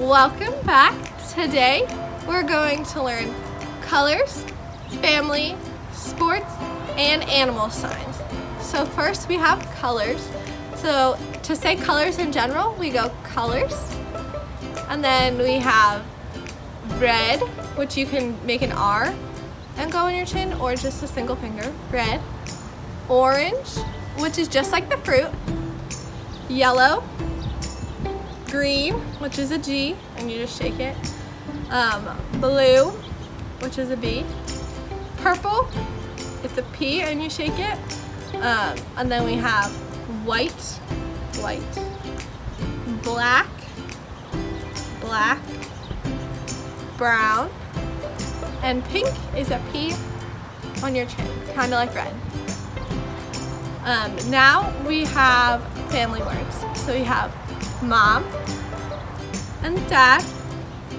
Welcome back. Today we're going to learn colors, family, sports, and animal signs. So first we have colors. So to say colors in general, we go colors. And then we have red, which you can make an R and go on your chin, or just a single finger, red. Orange, which is just like the fruit. Yellow. Green, which is a G, and you just shake it. Blue, which is a B. Purple, it's a P, and you shake it. And then we have white, black, brown, and pink is a P on your chin, kind of like red. Now we have family words. So we have mom and dad,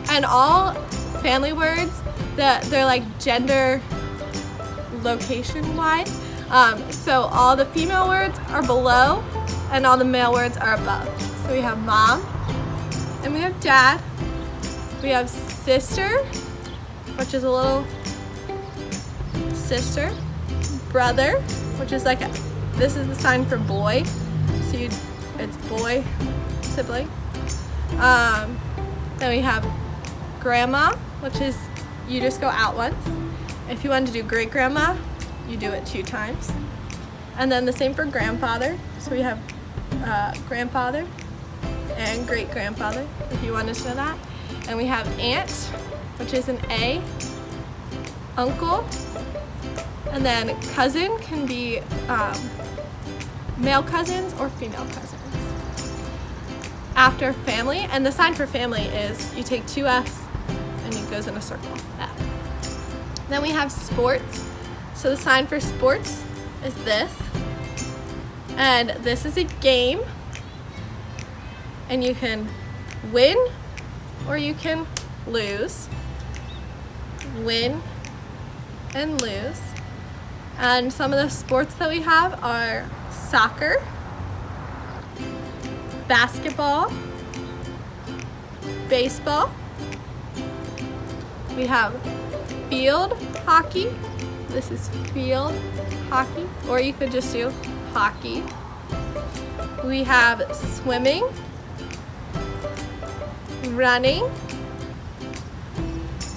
and all family words they're like gender location wise. So all the female words are below and all the male words are above. So we have mom and we have dad. We have sister, which is a little sister. Brother, which is like this is the sign for boy. So it's boy, sibling. Then we have grandma, which is you just go out once. If you want to do great grandma, you do it 2 times. And then the same for grandfather. So we have grandfather and great grandfather, if you wanted to know that. And we have aunt, which is an A, uncle, and then cousin can be male cousins or female cousins. After family, and the sign for family is you take 2 F's and it goes in a circle. F. Then we have sports. So the sign for sports is this. And this is a game. And you can win or you can lose. Win and lose. And some of the sports that we have are soccer, basketball, baseball. We have field hockey. This is field hockey, or you could just do hockey. We have swimming, running,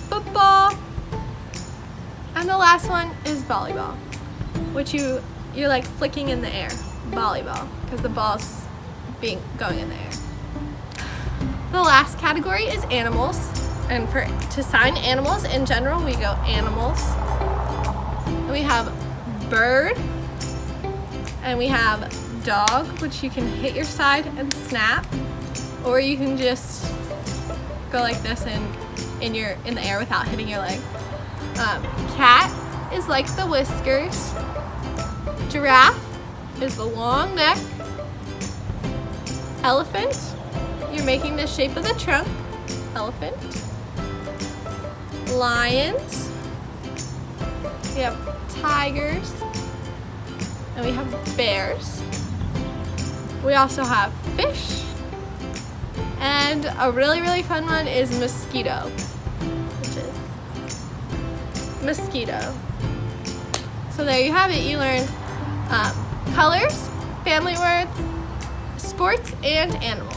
football, and the last one is volleyball, which you're like flicking in the air, volleyball, because the ball's going in the air. The last category is animals, and to sign animals in general, we go animals. And we have bird, and we have dog, which you can hit your side and snap, or you can just go like this and in the air without hitting your leg. Cat is like the whiskers. Giraffe is the long neck. Elephant, you're making the shape of the trunk. Elephant. Lions. We have tigers. And we have bears. We also have fish. And a really, really fun one is mosquito, which is mosquito. So there you have it. You learned colors, family words, sports, and animals.